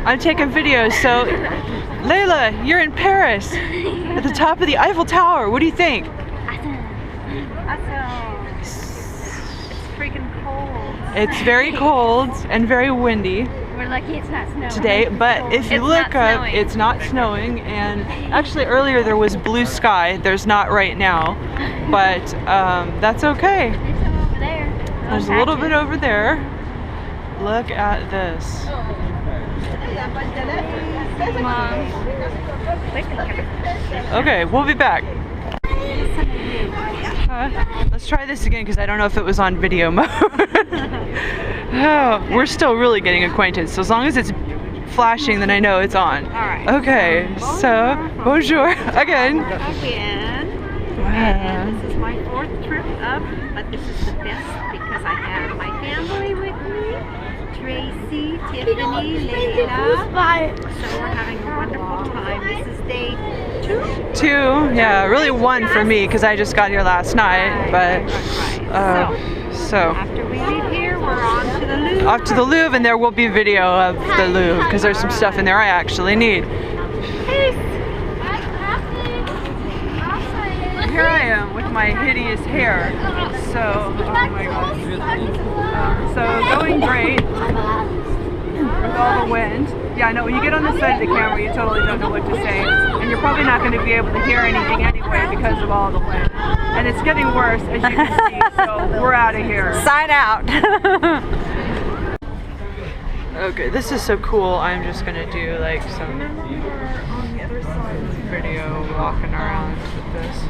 I'm taking videos. So, Leyla, you're in Paris at the top of the Eiffel Tower. What do you think? Awesome. It's freaking cold. It's very cold and very windy. We're lucky it's not snowing today, but if you look up, it's not snowing, and actually earlier there was blue sky. There's not right now, but that's okay. There's some over there. There's a little bit over there. Look at this. Okay, we'll be back. Let's try this again because I don't know if it was on video mode. Oh, we're still really getting acquainted, so as long as it's flashing, then I know it's on. Alright. Okay, so bonjour again. And this is my 4th trip up, but this is the best because I have my family with me. Tracy, Tiffany, Leyla. So we're having a wonderful time. This is day 2. 2, yeah, really 1 for me because I just got here last night, but so after we leave here, we're on to the Louvre. Off to the Louvre, and there will be video of the Louvre because there's some stuff in there I actually need. Here I am with my hideous hair. So, oh my gosh. So going great with all the wind. Yeah, I know when you get on this side of the camera, you totally don't know what to say, and you're probably not going to be able to hear anything anyway because of all the wind. And it's getting worse, as you can see. So we're out of here. Sign out. Okay, this is so cool. I'm just gonna do like some video walking around with this.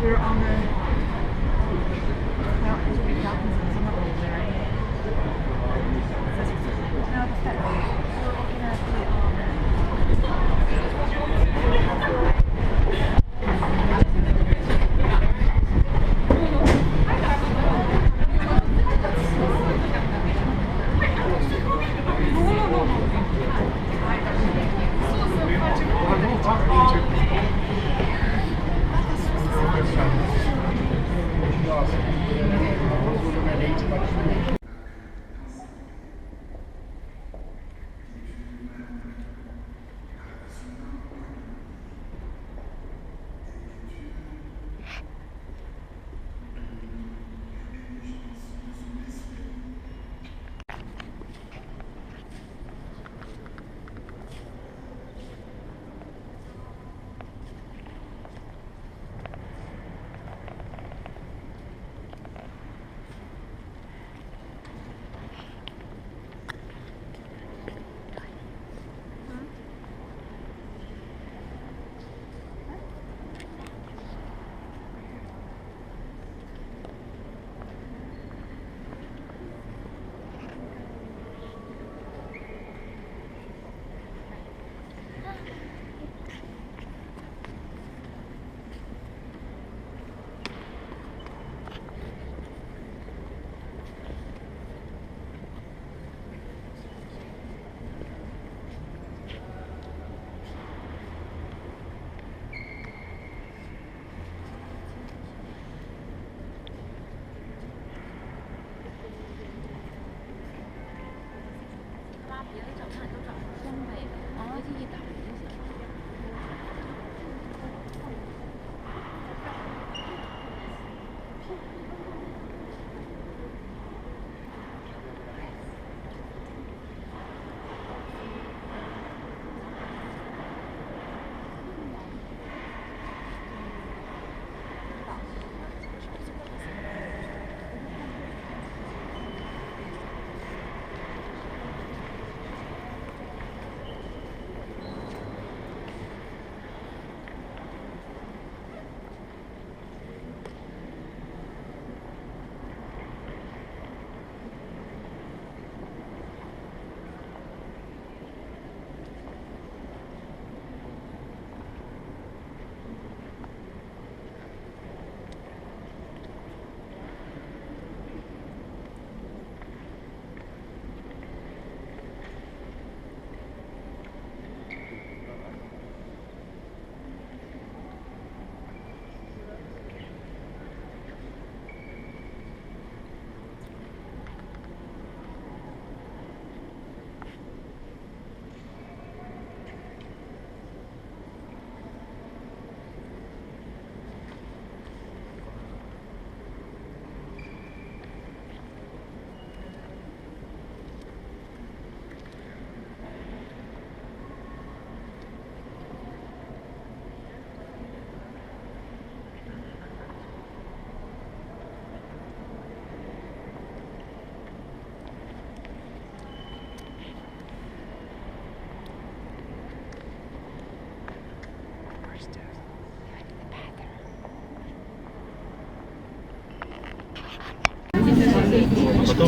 Yeah.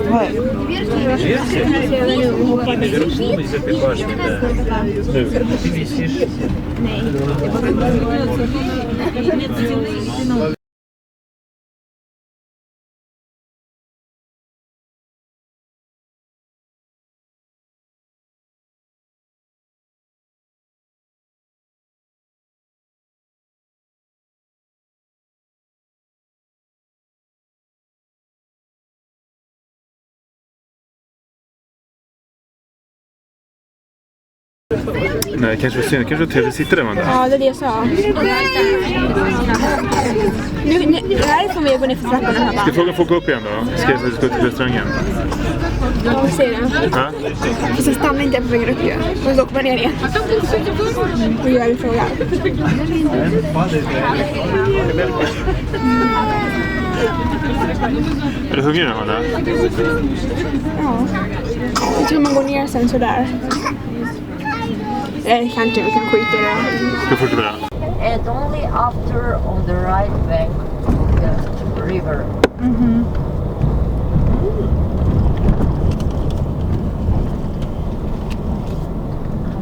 What? Не берешь стул и запиваешь туда. Ты висишь. Nej, kanske synd. Kanske Tiff sitter där man där. Ja, det är det jag sa. Nu, det här är för mig att gå ner för trapporna här Ska bara. jag fråga folk upp igen då? Ska jag gå till restaurangen? Ja, vi ser det. Ja? Fast jag stannar inte på vägen upp ju. Men då åker man ner igen. Och gör en fråga. Är du hungrig nu, Hanna? Ja. Jag tror man går ner sen sådär. Kanske vi kan skita i det. Ska jag fortsätta? And only after on the right bank of the river. I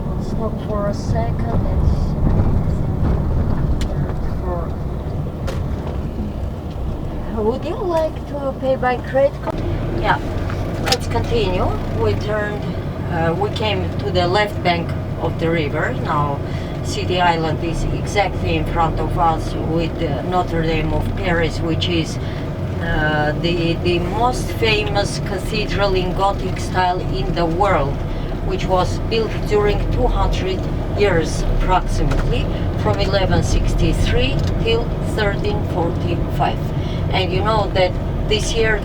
will stop for a second and would you like to pay by credit card? Yeah, let's continue. We came to the left bank of the river. Now City Island is exactly in front of us with Notre Dame of Paris, which is the most famous cathedral in Gothic style in the world, which was built during 200 years approximately, from 1163 till 1345. And you know that this year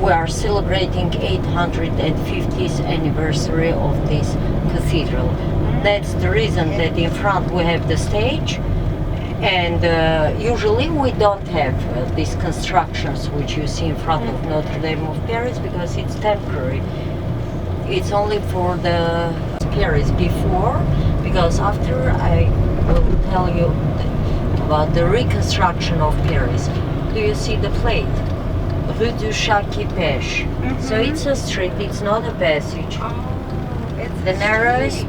we are celebrating 850th anniversary of this cathedral. That's the reason that in front we have the stage, and usually we don't have these constructions which you see in front of Notre Dame of Paris, because it's temporary. It's only for the Paris before, because after I will tell you about the reconstruction of Paris. Do you see the plate? Rue du Chat qui Pêche. So it's a street, it's not a passage. It's the narrowest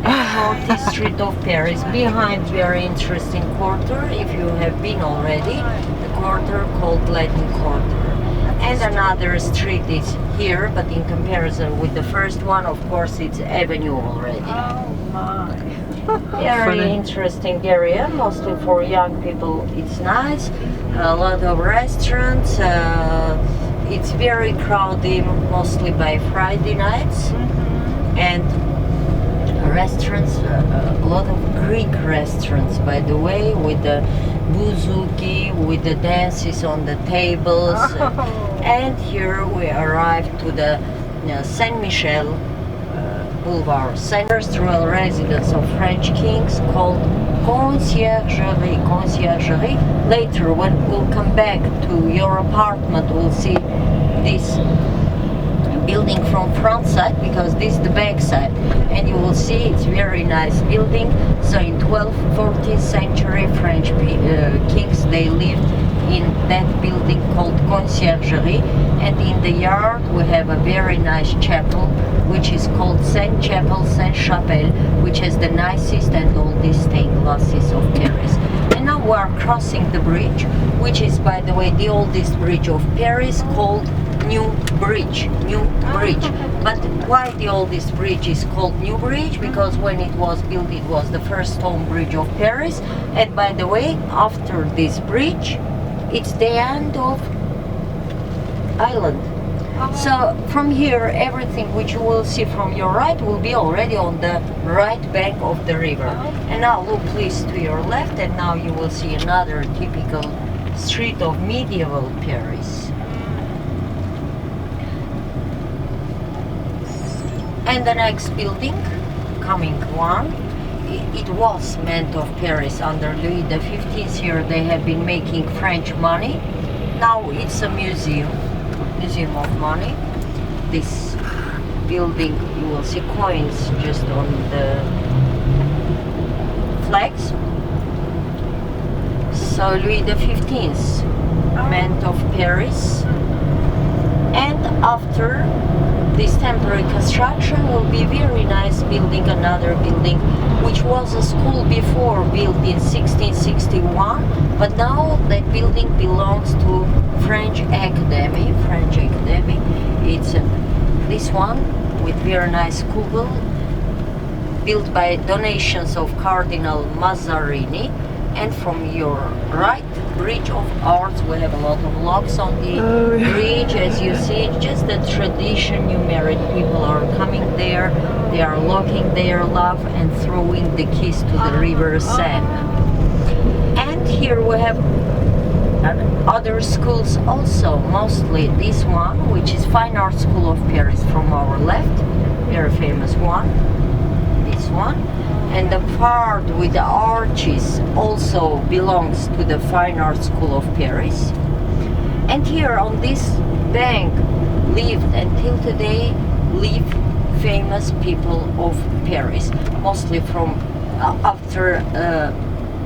and shortest street of Paris, behind very interesting quarter, if you have been already, the quarter called Latin Quarter. And another street is here, but in comparison with the first one, of course, it's Avenue already. Oh my. Very interesting area, mostly for young people. It's nice, a lot of restaurants. It's very crowded, mostly by Friday nights, and restaurants, a lot of Greek restaurants, by the way, with the bouzouki, with the dances on the tables. And here we arrived to the Saint-Michel Boulevard, first royal residence of French kings, called Conciergerie. Conciergerie. Later, when we'll come back to your apartment, we'll see this building from front side, because this is the back side, and you will see it's very nice building. So in 12th, 14th century, French kings, they lived in that building called Conciergerie, and in the yard we have a very nice chapel, which is called Saint Chapel, Saint Chapelle, which has the nicest and oldest stained glasses of Paris. And now we are crossing the bridge, which is, by the way, the oldest bridge of Paris, called New Bridge. New Bridge. But why the oldest bridge is called New Bridge? Because when it was built, it was the first stone bridge of Paris. And by the way, after this bridge, it's the end of island. So from here, everything which you will see from your right will be already on the right bank of the river. And now look please to your left, and now you will see another typical street of medieval Paris. And the next building, coming one, it was meant of Paris under Louis XV. Here they have been making French money. Now it's a museum of money. This building, you will see coins just on the flags. So Louis XV, meant of Paris. And after this temporary construction will be very nice building, another building which was a school before, built in 1661, but now that building belongs to French Academy. It's this one with very nice cupola, built by donations of Cardinal Mazarini. And from your right, Bridge of Arts, we have a lot of locks on the bridge, as you see. Just the tradition, new married people are coming there, they are locking their love and throwing the kiss to the river Seine. And here we have other schools also, mostly this one, which is Fine Arts School of Paris from our left, very famous one, this one. And the part with the arches also belongs to the Fine Arts School of Paris. And here on this bank lived until today live famous people of Paris, mostly from after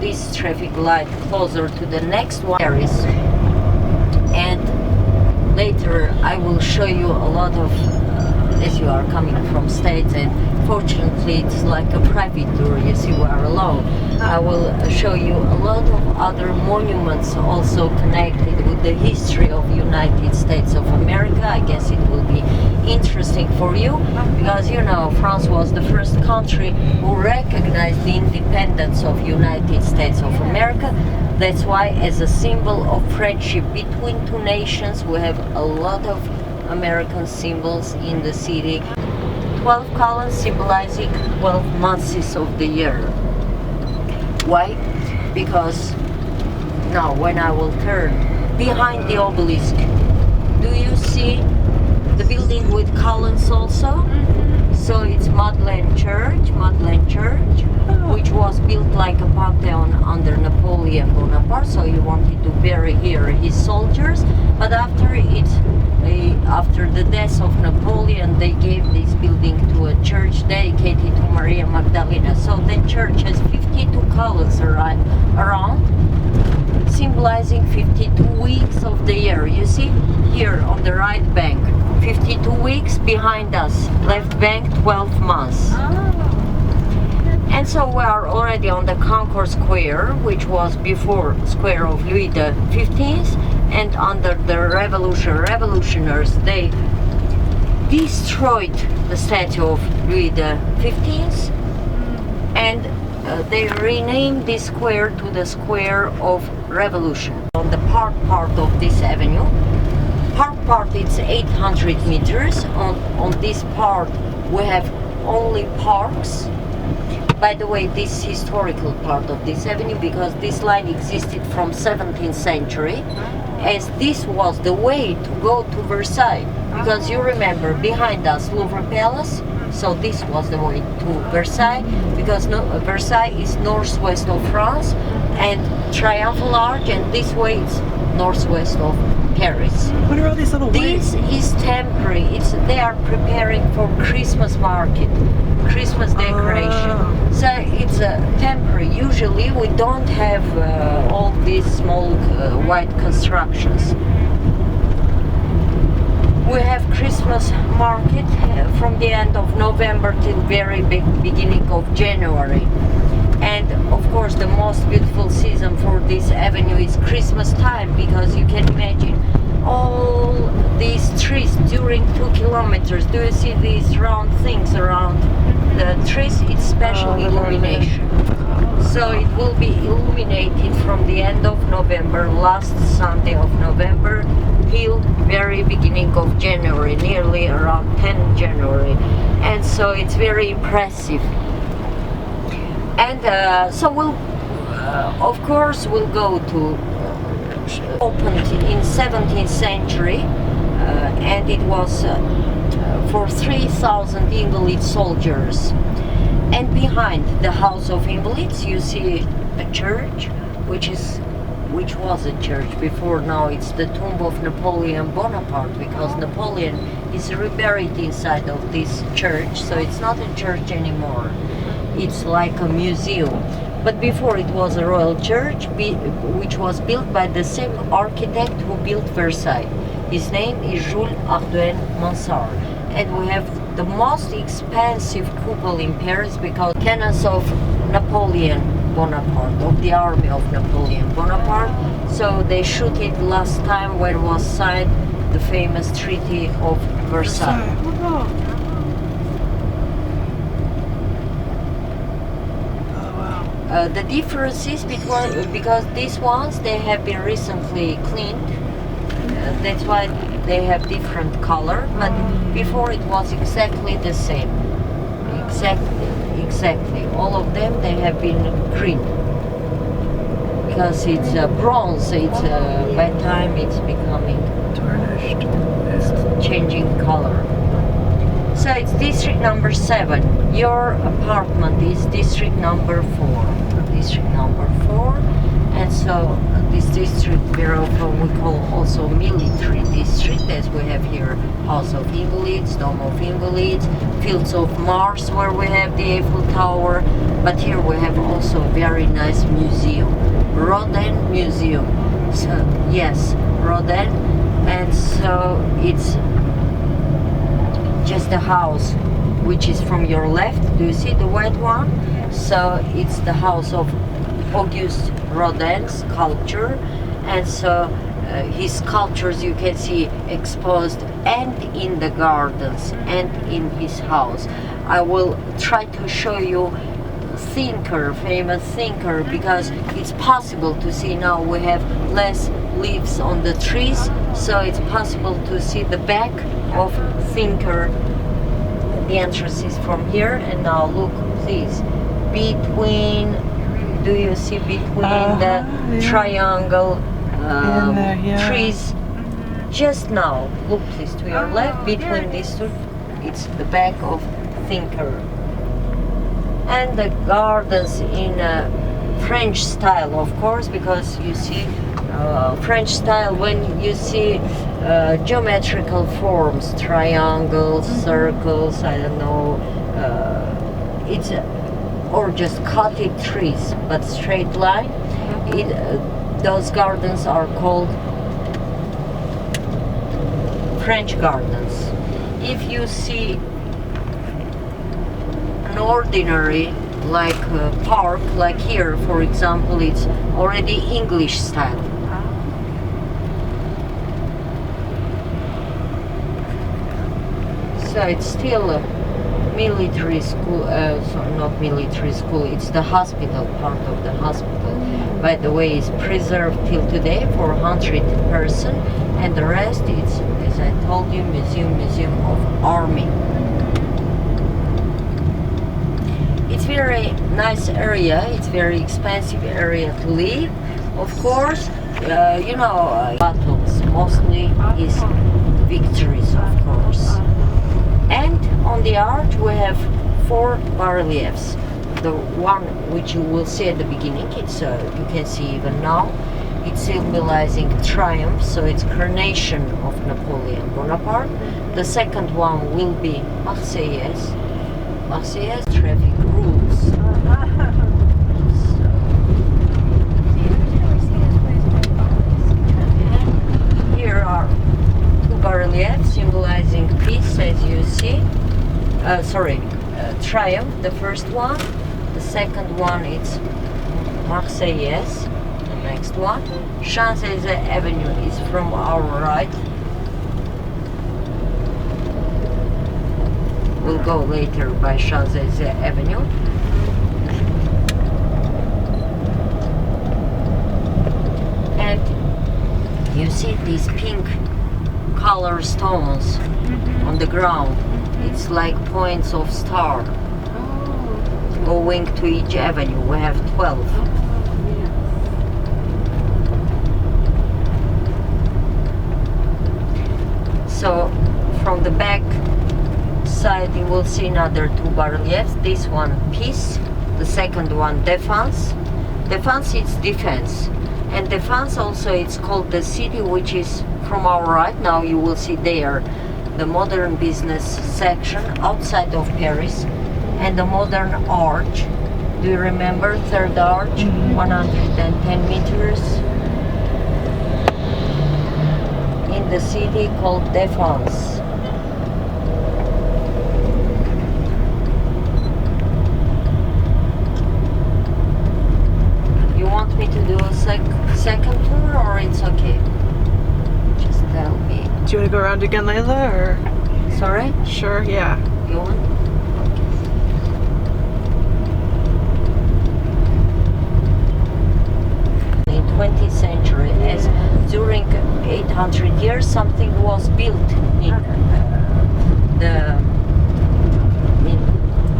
this traffic light closer to the next one, Paris. And later I will show you a lot of as you are coming from States, and fortunately it's like a private tour, you see, we are alone. I will show you a lot of other monuments also connected with the history of United States of America. I guess it will be interesting for you, because you know France was the first country who recognized the independence of United States of America. That's why, as a symbol of friendship between two nations, we have a lot of American symbols in the city. 12 columns symbolizing 12 months of the year. Why? Because now when I will turn behind the obelisk, do you see the building with columns also? So it's Madeleine Church, which was built like a pantheon under Napoleon Bonaparte, so he wanted to bury here his soldiers, but after the death of Napoleon, they gave this building to a church dedicated to Maria Magdalena. So the church has 52 columns around, symbolizing 52 weeks of the year. You see here on the right bank, 52 weeks, behind us, left bank, 12 months. And so we are already on the Concours Square, which was before Square of Louis XV, and under the revolutionaries, they destroyed the statue of Louis XV, and they renamed this square to the Square of Revolution. On the part of this avenue, part it's 800 meters. On this part we have only parks. By the way, this historical part of this avenue, because this line existed from 17th century, as this was the way to go to Versailles. Because you remember, behind us, Louvre Palace, so this was the way to Versailles, because Versailles is northwest of France, and Triumphal Arch, and this way it's northwest of Paris. What are all these little This is temporary. They are preparing for Christmas market, Christmas decoration. So it's temporary. Usually we don't have all these small white constructions. We have Christmas market from the end of November till very beginning of January. And of course the most beautiful season for this avenue is Christmas time, because you can imagine all these trees during 2 kilometers. Do you see these round things around the trees? It's special illumination. So it will be illuminated from the end of November, last Sunday of November, till very beginning of January, nearly around 10 January. And so it's very impressive. And so we'll, of course, we'll go to opened in 17th century, and it was for 3,000 invalid soldiers. And behind the House of Invalids you see a church, which was a church before. Now it's the tomb of Napoleon Bonaparte, because Napoleon is reburied inside of this church, so it's not a church anymore. It's like a museum. But before it was a royal church, which was built by the same architect who built Versailles. His name is Jules Ardouin Mansart. And we have the most expensive cupola in Paris because canons of Napoleon Bonaparte, of the army of Napoleon Bonaparte. So they shoot it last time when was signed the famous Treaty of Versailles. The difference is between, because these ones they have been recently cleaned, that's why they have different color, but before it was exactly the same. Exactly. All of them they have been green. Because it's bronze, it's by time it's becoming Tarnished. it's changing color. So it's district number 7. Your apartment is district number 4. District number 4. And so this district very often we call also military district, as we have here House of Invalids, Dome of Invalids, Fields of Mars where we have the Eiffel Tower, but here we have also a very nice museum, Rodin Museum. So yes, Rodin, and so it's just the house which is from your left. Do you see the white one? So it's the house of Auguste Rodin's sculpture, and so his sculptures you can see exposed and in the gardens and in his house. I will try to show you famous thinker, because it's possible to see now we have less leaves on the trees, so it's possible to see the back of thinker. The entrance is from here, and now look please between, do you see between the triangle trees just now, look please to your left, between these two, it's the back of thinker. And the gardens in French style, of course, because you see French style when you see geometrical forms, triangles, circles, I don't know, it's or just cutted trees, but straight line. Those gardens are called French gardens. If you see an ordinary like park, like here for example, it's already English style. So it's still a military school, not military school, it's the hospital, part of the hospital. By the way, it's preserved till today for 100 person, and the rest it's, as I told you, museum of army. It's very nice area, it's very expensive area to live, of course. You know, battles mostly is victories, of course. And on the arch we have 4 bas-reliefs. The one which you will see at the beginning, it's you can see even now, it's symbolizing triumph, so it's coronation of Napoleon Bonaparte. The second one will be Marseillaise, traffic rules. Here are 2 bas-reliefs symbolizing peace, as you see. Triumph, the first one. The second one is Marseillaise, the next one. Champs-Élysées Avenue is from our right. We'll go later by Champs-Élysées Avenue. And you see these pink color stones on the ground. It's like points of star going to each avenue. We have 12. So from the back side you will see another 2 bas-reliefs. This one peace, the second one defense. Defense is defense, and defense also it's called the city, which is from our right. Now you will see there the modern business section outside of Paris, and the modern arch Do you remember Third Arch? 110 meters. In the city called Défense. You want me to do a second tour or it's okay? Just tell me. Do you want to go around again, Leyla, or? Sorry? Sure, yeah. You want? In 20th century, as during 800 years, something was built in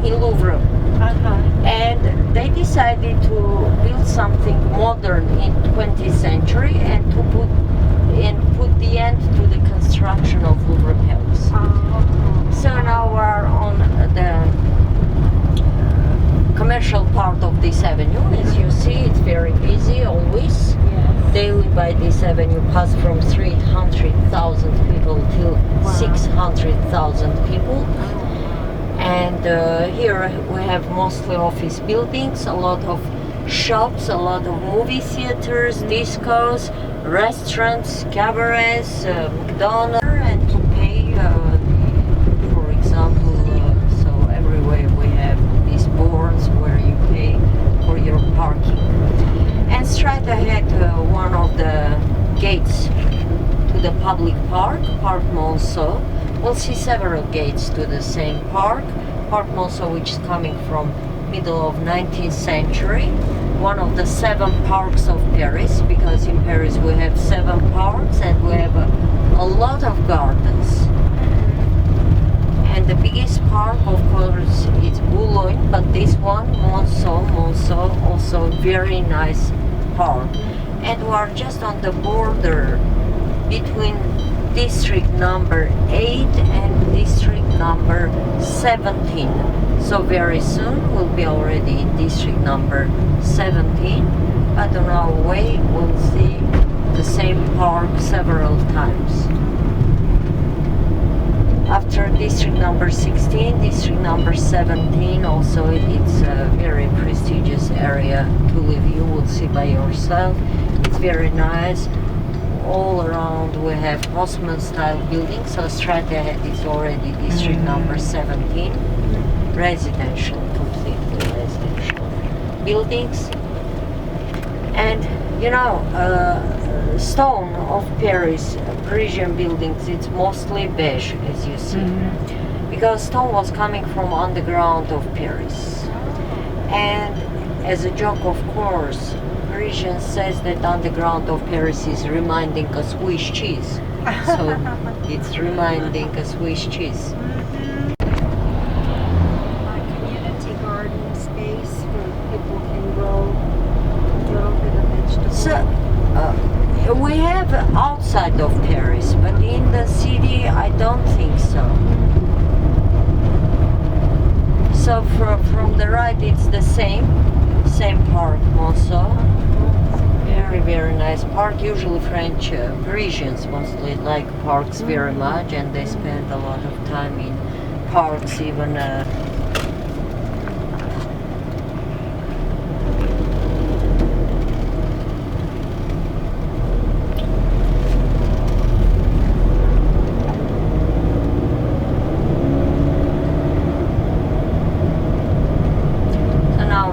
in Louvre, and they decided to build something modern in 20th century and to put the end to the construction of Louvre Palace. So now we're on the commercial part of this avenue. As you see, it's very busy always. Daily by this avenue pass from 300,000 people to 600,000 people. And here we have mostly office buildings, a lot of shops, a lot of movie theaters, discos, restaurants, cabarets, McDonald's, and to pay, for example, so everywhere we have these boards where you pay for your parking. And straight ahead, one of the gates to the public park, Parc Monceau. We'll see several gates to the same park. Parc Monceau, which is coming from middle of 19th century. One of the 7 parks of Paris, because in Paris we have 7 parks and we have a lot of gardens. And the biggest park, of course, is Boulogne, but this one, Monceau, also very nice park. And we are just on the border between district number 8 and district number 17. So very soon we'll be already in district number 17, but on our way we'll see the same park several times. After district number 16, district number 17, also it's a very prestigious area to live. You will see by yourself. It's very nice. All around we have Haussmann style buildings, so straight ahead is already district number 17. Residential, completely residential buildings. And you know, stone of Paris, Parisian buildings, it's mostly beige, as you see, because stone was coming from underground of Paris. And as a joke, of course, Parisian says that underground of Paris is reminding a Swiss cheese. So it's reminding a Swiss cheese. A community garden space where people can grow a little bit of vegetables. So we have outside of Paris, but in the city I don't think so. So from the right it's the same park also. Very nice park. Usually French Parisians mostly like parks very much, and they spend a lot of time in parks, even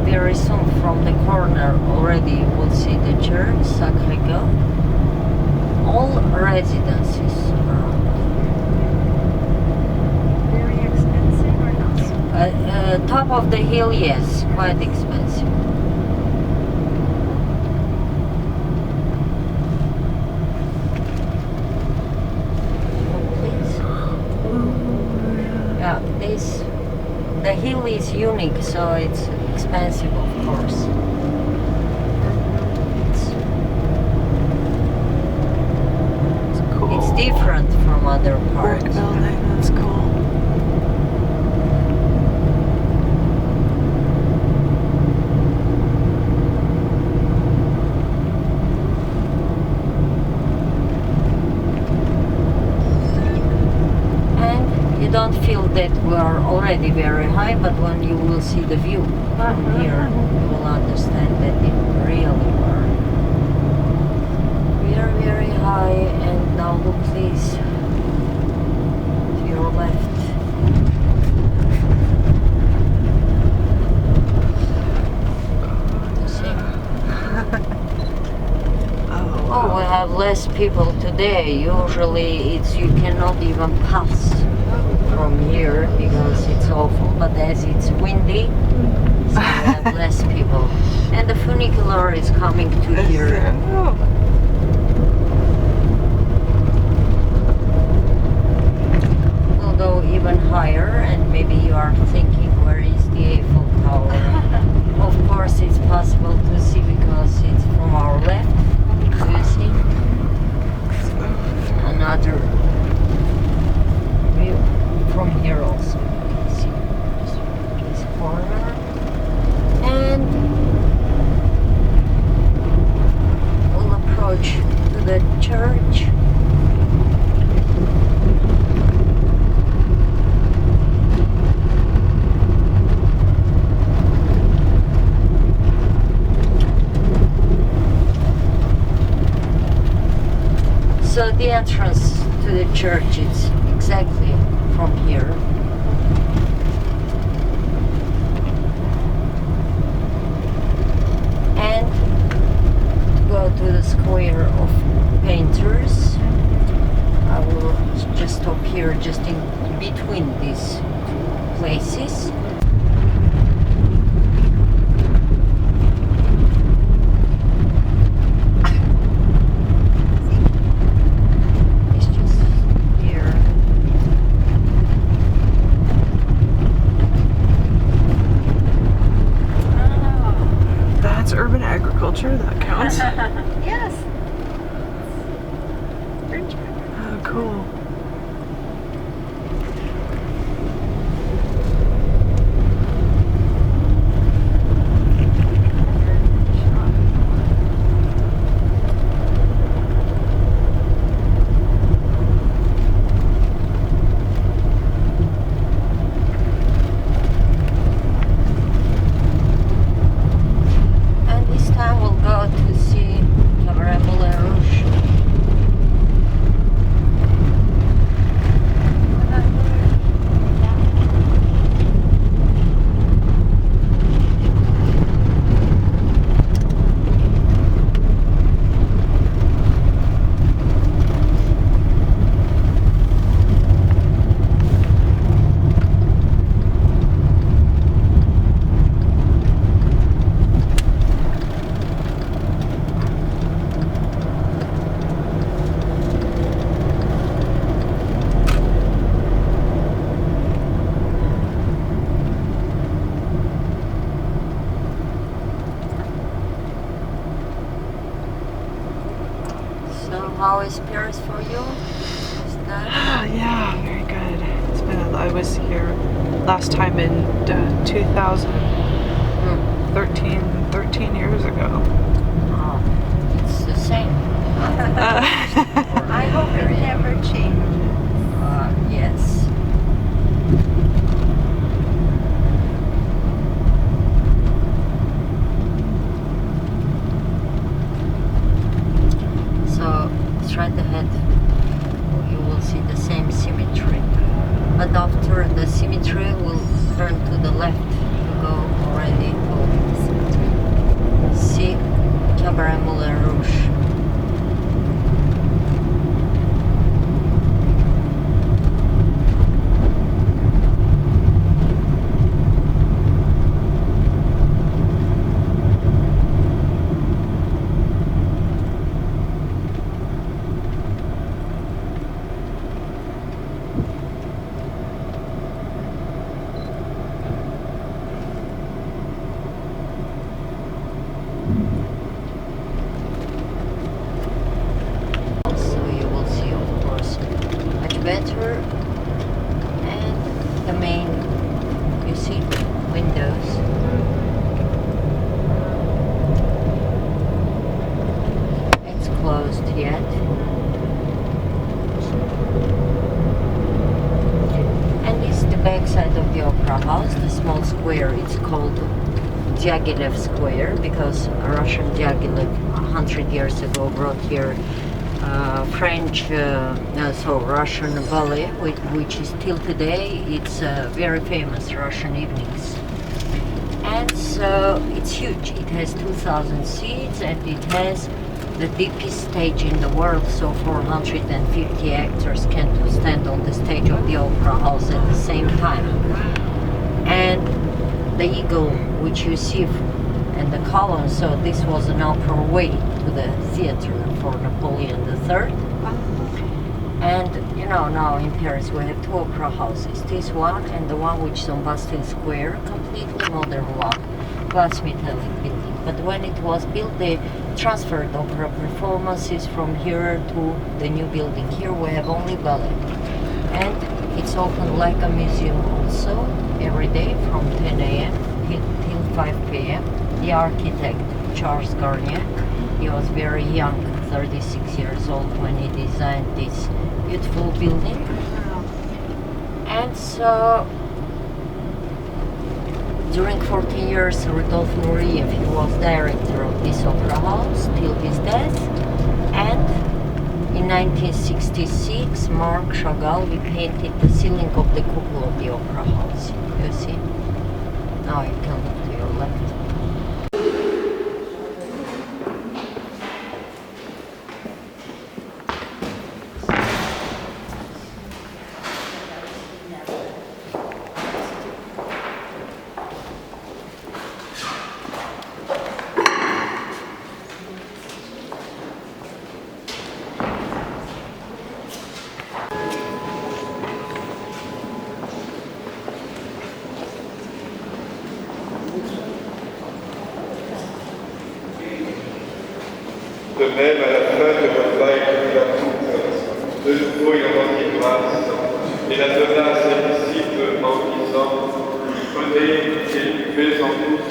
very soon from the corner already you will see the church, Sacré-Cœur. All residences around. Very expensive or not so? Top of the hill, yes, quite expensive. Yeah, the hill is unique, so it's expensive, of course. Cool. It's different from other parks. Brick building, that's cool. And you don't feel that we are already very high, but when you will see the view from here, you will understand that it really are. We are very high, and now look please to your left. Oh, we have less people today. Usually it's you cannot even pass from here because it's awful, but as it's windy, so we have less people. And the funicular is coming to here. We'll go even higher, and maybe you are thinking, where is the Eiffel Tower? Of course it's possible to see because it's from our left. Do you see? Another view from here also. You can see this corner. And we'll approach to the church. So the entrance to the church is exactly from here. And to go to the square of painters, I will just stop here, just in between these two places. Urban agriculture, that counts. Yes. Oh, cool. How is Paris for you? Is that? Yeah, very good. It's been. I was here last time in 2013, 13 years ago. Oh, it's the same. I hope it never changes. Yes. Straight ahead you will see the same symmetry, but after the symmetry we'll turn to the left to go already to see Cabaret Moulin Rouge. Better, and the main, you see, windows. It's closed yet. square. It's called Diaghilev Square because Russian Diaghilev 100 years ago brought here Russian ballet, which is till today, it's very famous Russian evenings. And so it's huge. It has 2,000 seats and it has the deepest stage in the world, so 450 actors can stand on the stage of the opera house at the same time. And the eagle, which you see, and the column, so this was an opera way to the theater for Napoleon III. And you know, now in Paris we have two opera houses, this one and the one which is on Bastille Square, completely modern one, glass metallic building. But when it was built, they transferred opera performances from here to the new building. Here we have only ballet. And it's open like a museum also, every day from 10 a.m. till 5 p.m. The architect, Charles Garnier, he was very young, 36 years old, when he designed this beautiful building. And so during 14 years, Rudolf Nureyev, he was director of this opera house till his death. And in 1966, Marc Chagall, we painted the ceiling of the cupola of the opera house. You see? Now you can look to your left. De même, à la fin de votre bail de la coupe, de nouveau il rendit grâce, et la donna à ses disciples en disant, prenez et buvez en tous,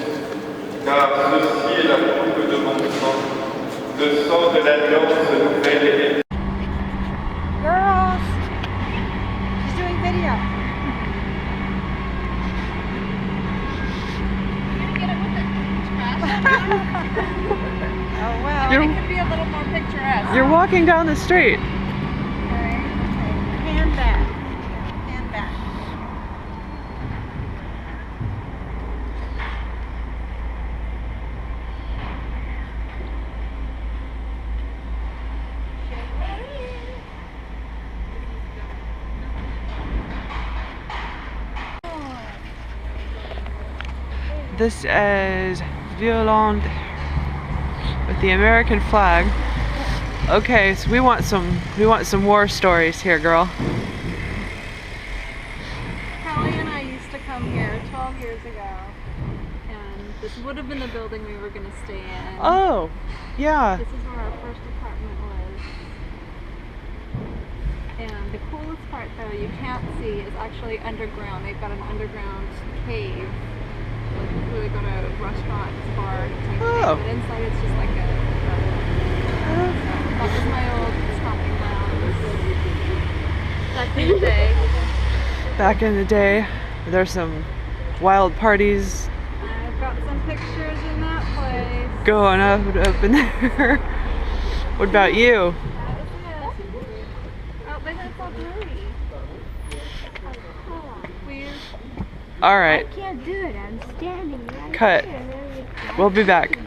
car ceci est la coupe de mon sang, le sang de l'alliance nouvelle et éternelle. Girls, she's doing video. Oh well, it could be a little more picturesque. You're walking down the street. Okay. Hand back. Hand back. This is Violon with the American flag. Okay, so we want some war stories here, girl. Callie and I used to come here 12 years ago, and this would have been the building we were going to stay in. Oh, yeah. This is where our first apartment was. And the coolest part, though, you can't see, is actually underground. They've got an underground cave, like where they go to restaurants, bars, type thing. Oh. But inside it's just like a that was my old stomping grounds back in the day. Back in the day, there's some wild parties I've got some pictures in that place. going up in there. What about you? That was it. Oh, but it's all dirty. All right, I can't do it. I'm standing right cut. here. We'll be back.